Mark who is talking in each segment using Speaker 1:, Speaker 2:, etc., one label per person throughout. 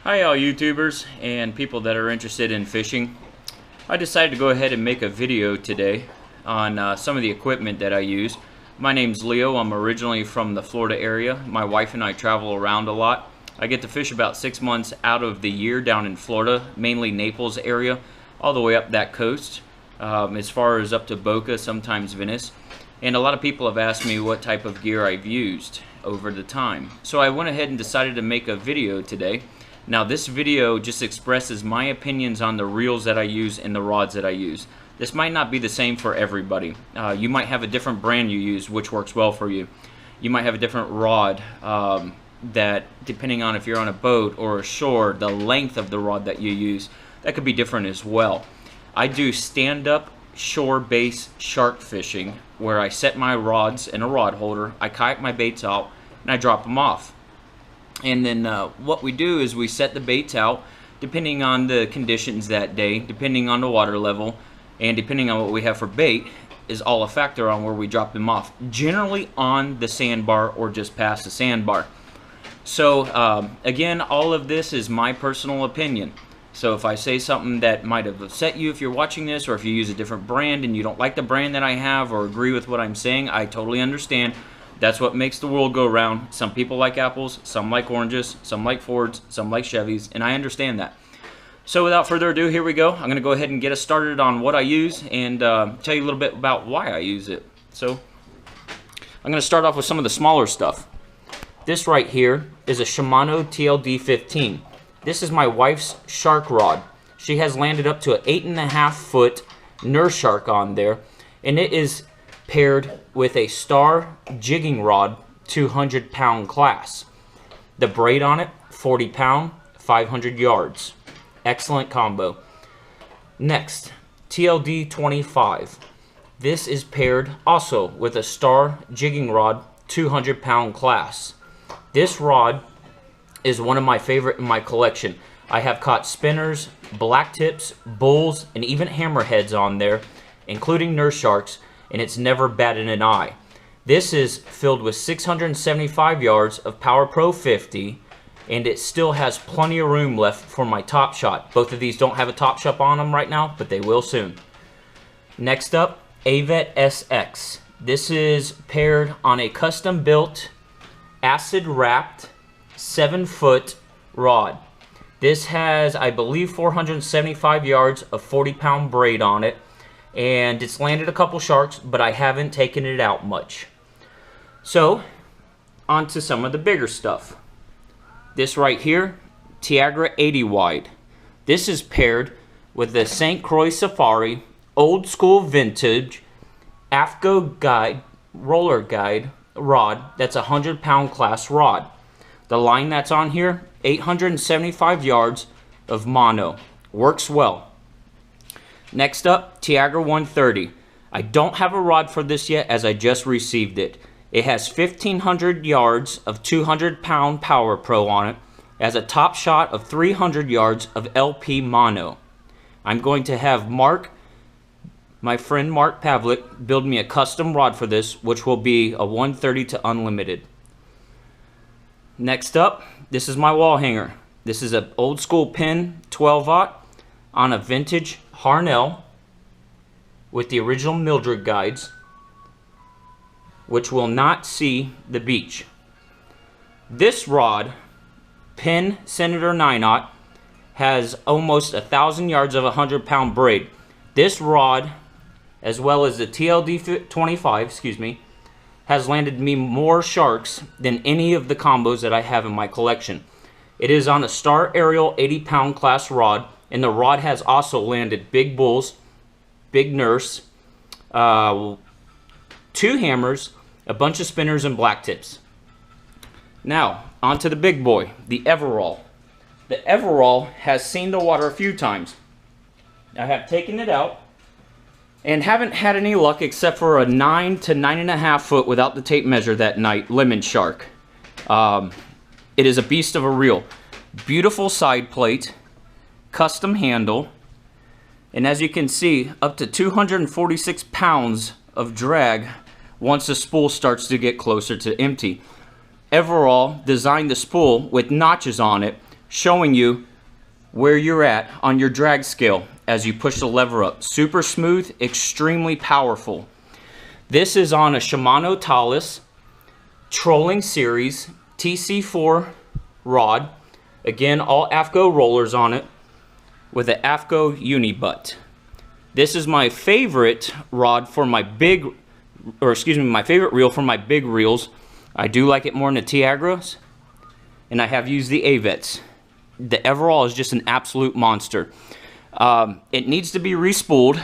Speaker 1: Hi all YouTubers and people that are interested in fishing. I decided to go ahead and make a video today on some of the equipment that I use. My name's Leo. I'm originally from the Florida area. My wife and I travel around a lot. I get to fish about 6 months out of the year down in Florida, mainly Naples area, all the way up that coast, as far as up to Boca, sometimes Venice. And a lot of people have asked me what type of gear I've used over the time. So I went ahead and decided to make a video today. Now this video just expresses my opinions on the reels that I use and the rods that I use. This might not be the same for everybody. You might have a different brand you use which works well for you. You might have a different rod that, depending on if you're on a boat or ashore, the length of the rod that you use, that could be different as well. I do stand-up shore-based shark fishing where I set my rods in a rod holder, I kayak my baits out, and I drop them off. And then what we do is we set the baits out depending on the conditions that day, depending on the water level, and depending on what we have for bait is all a factor on where we drop them off. Generally on the sandbar or just past the sandbar. So again, all of this is my personal opinion. So if I say something that might have upset you if you're watching this, or if you use a different brand and you don't like the brand that I have or agree with what I'm saying, I totally understand. That's what makes the world go round. Some people like apples, some like oranges, some like Fords, some like Chevys, and I understand that. So without further ado, here we go. I'm going to go ahead and get us started on what I use and tell you a little bit about why I use it. So I'm going to start off with some of the smaller stuff. This right here is a Shimano TLD 15. This is my wife's shark rod. She has landed up to an 8.5-foot nurse shark on there, and it is paired with a Star jigging rod 200-pound class. The braid on it, 40-pound, 500 yards. Excellent combo. Next, TLD 25. This is paired also with a Star jigging rod 200-pound class. This rod is one of my favorite in my collection. I have caught spinners, black tips, bulls, and even hammerheads on there, including nurse sharks, and it's never batted an eye. This is filled with 675 yards of Power Pro 50, and it still has plenty of room left for my top shot. Both of these don't have a top shot on them right now, but they will soon. Next up, Avet SX. This is paired on a custom built, acid wrapped, 7-foot rod. This has, I believe, 475 yards of 40-pound braid on it. And it's landed a couple sharks, but I haven't taken it out much. So, on to some of the bigger stuff. This right here, Tiagra 80 wide. This is paired with the St. Croix Safari old school vintage AFCO guide roller guide rod. That's a 100-pound class rod. The line that's on here, 875 yards of mono. Works well. Next up, Tiagra 130. I don't have a rod for this yet as I just received it. It has 1,500 yards of 200-pound Power Pro on it. It has a top shot of 300 yards of LP mono. I'm going to have Mark, my friend Mark Pavlik, build me a custom rod for this, which will be a 130 to unlimited. Next up, this is my wall hanger. This is an old school pin 12-aught on a vintage Harnell with the original Mildred guides, which will not see the beach. This rod, pin Senator 9-aught, has almost 1,000 yards of 100-pound braid. This rod, as well as the TLD 25, has landed me more sharks than any of the combos that I have in my collection. It is on a Star Ariel 80-pound class rod, and the rod has also landed big bulls, big nurse, 2 hammers, a bunch of spinners, and black tips. Now, on to the big boy, the Everall. The Everall has seen the water a few times. I have taken it out and haven't had any luck except for a 9 to 9.5 foot without the tape measure that night lemon shark. It is a beast of a reel. Beautiful side plate, custom handle, and as you can see, up to 246 pounds of drag once the spool starts to get closer to empty. Everall designed the spool with notches on it showing you where you're at on your drag scale as you push the lever up. Super smooth, extremely powerful. This is on a Shimano Talus Trolling Series TC4 rod. Again, all AFCO rollers on it with an AFCO uni butt. This is my favorite rod for my big, or excuse me, my favorite reel for my big reels. I do like it more than the Tiagras, and I have used the Avets. The Everall is just an absolute monster. It needs to be re-spooled.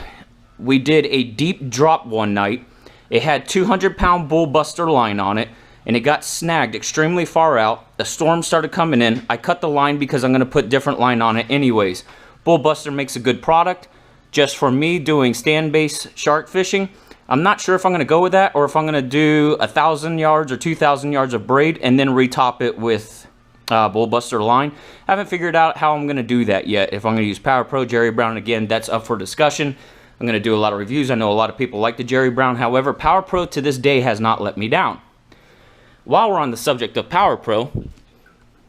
Speaker 1: We did a deep drop one night. It had 200-pound bull buster line on it, and it got snagged extremely far out. A storm started coming in. I cut the line because I'm going to put different line on it anyways. Bull buster makes a good product. Just for me doing stand-based shark fishing, I'm not sure if I'm going to go with that or if I'm going to do 1,000 yards or 2,000 yards of braid and then retop it with bull buster line. I haven't figured out how I'm going to do that yet. If I'm going to use Power Pro, Jerry Brown, again, that's up for discussion. I'm going to do a lot of reviews. I know a lot of people like the Jerry Brown. However, Power Pro to this day has not let me down. While we're on the subject of Power Pro,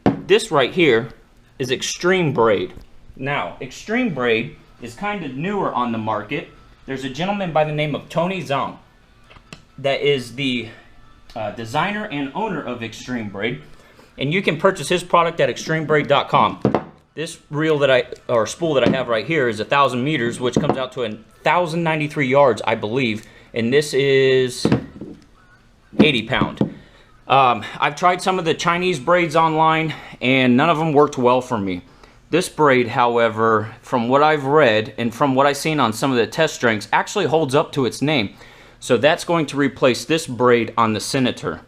Speaker 1: this right here is Extreme Braid. Now, Extreme Braid is kind of newer on the market. There's a gentleman by the name of Tony Zhang that is the designer and owner of Extreme Braid, and you can purchase his product at extremebraid.com. This reel that spool that I have right here is 1,000 meters, which comes out to 1,093 yards, I believe, and this is 80 pound. I've tried some of the Chinese braids online, and none of them worked well for me. This braid, however, from what I've read and from what I've seen on some of the test strings, actually holds up to its name. So that's going to replace this braid on the Senator.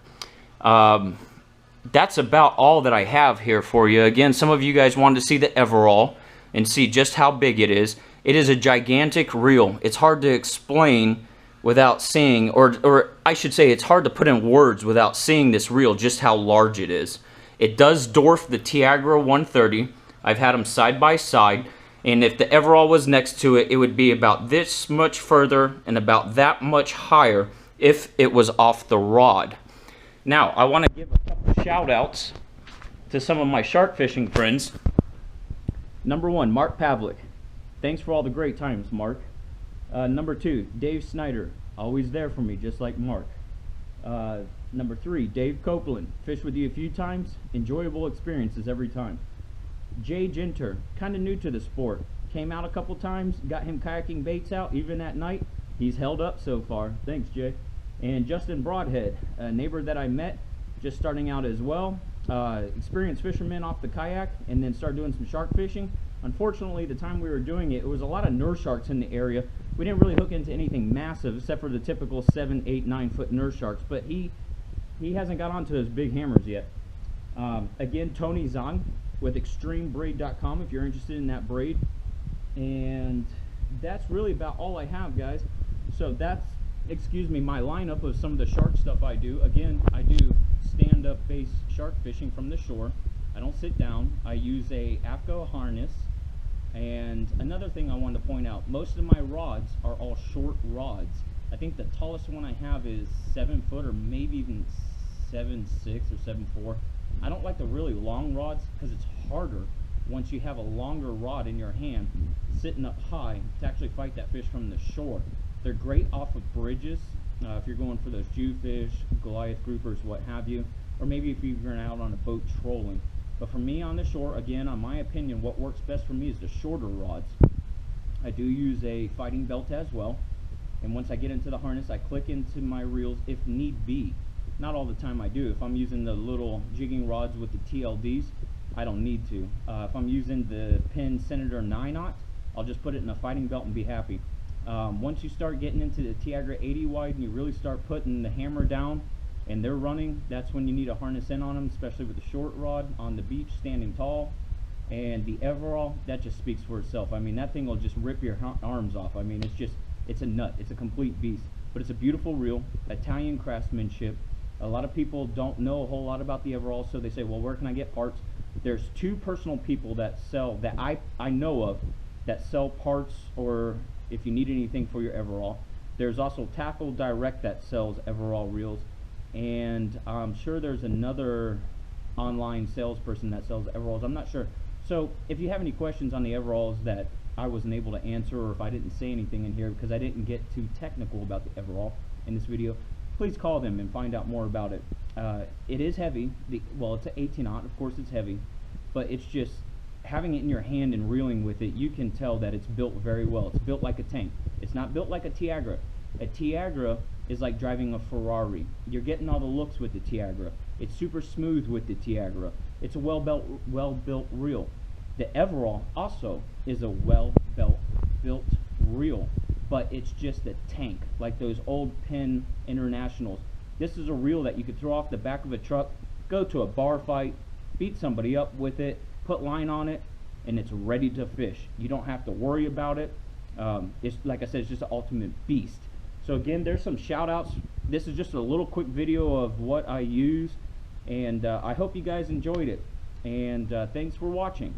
Speaker 1: That's about all that I have here for you. Again, some of you guys wanted to see the Everall and see just how big it is. It is a gigantic reel. It's hard to explain without seeing, or I should say it's hard to put in words without seeing this reel, just how large it is. It does dwarf the Tiagra 130. I've had them side by side, and if the Everall was next to it, it would be about this much further and about that much higher if it was off the rod. Now, I want to give a couple shout outs to some of my shark fishing friends. Number one, Mark Pavlik. Thanks for all the great times, Mark. Number two, Dave Snyder. Always there for me, just like Mark. Number three, Dave Copeland. Fished with you a few times. Enjoyable experiences every time. Jay Ginter, kind of new to the sport. Came out a couple times, got him kayaking baits out, even at night. He's held up so far. Thanks, Jay. And Justin Broadhead, a neighbor that I met, just starting out as well. Experienced fisherman off the kayak, and then started doing some shark fishing. Unfortunately, the time we were doing it, it was a lot of nurse sharks in the area. We didn't really hook into anything massive, except for the typical 7, 8, 9 foot nurse sharks, but he hasn't got onto those big hammers yet. Again, Tony Zhang with extremebraid.com if you're interested in that braid. And that's really about all I have, guys. So that's, excuse me, my lineup of some of the shark stuff I do. Again, I do stand-up base shark fishing from the shore. I don't sit down. I use a AFCO harness. And another thing I wanted to point out, most of my rods are all short rods. I think the tallest one I have is 7 foot or maybe even 7'6" or 7'4". I don't like the really long rods because it's harder once you have a longer rod in your hand sitting up high to actually fight that fish from the shore. They're great off of bridges if you're going for those Jewfish, Goliath groupers, what have you, or maybe if you're out on a boat trolling. But for me on the shore, again, on my opinion, what works best for me is the shorter rods. I do use a fighting belt as well, and once I get into the harness, I click into my reels if need be. Not all the time I do. If I'm using the little jigging rods with the TLDs, I don't need to. If I'm using the Penn Senator 9/0, I'll just put it in a fighting belt and be happy. Once you start getting into the Tiagra 80 wide and you really start putting the hammer down and they're running, that's when you need a harness in on them, especially with the short rod on the beach standing tall. And the Everall, that just speaks for itself. I mean, that thing will just rip your arms off. I mean, it's a nut. It's a complete beast. But it's a beautiful reel, Italian craftsmanship. A lot of people don't know a whole lot about the Everall, so they say, well, where can I get parts? There's two personal people that sell, that I know of, that sell parts, or if you need anything for your Everall. There's also Tackle Direct that sells Everall reels, and I'm sure there's another
Speaker 2: online salesperson that sells Everalls. I'm not sure. So if you have any questions on the Everalls that I wasn't able to answer, or if I didn't say anything in here because I didn't get too technical about the Everall in this video, please call them and find out more about it. It is heavy. Well, it's an 18-aught. Of course it's heavy, but it's just having it in your hand and reeling with it, you can tell that it's built very well. It's built like a tank. It's not built like a Tiagra. A Tiagra is like driving a Ferrari. You're getting all the looks with the Tiagra. It's super smooth with the Tiagra. It's a well-built reel. The Everall also is a well-built reel, but it's just a tank, like those old Penn Internationals. This is a reel that you could throw off the back of a truck, go to a bar fight, beat somebody up with it, put line on it, and it's ready to fish. You don't have to worry about it. It's, like I said, it's just an ultimate beast. So again, there's some shout outs. This is just a little quick video of what I use, and I hope you guys enjoyed it. And thanks for watching.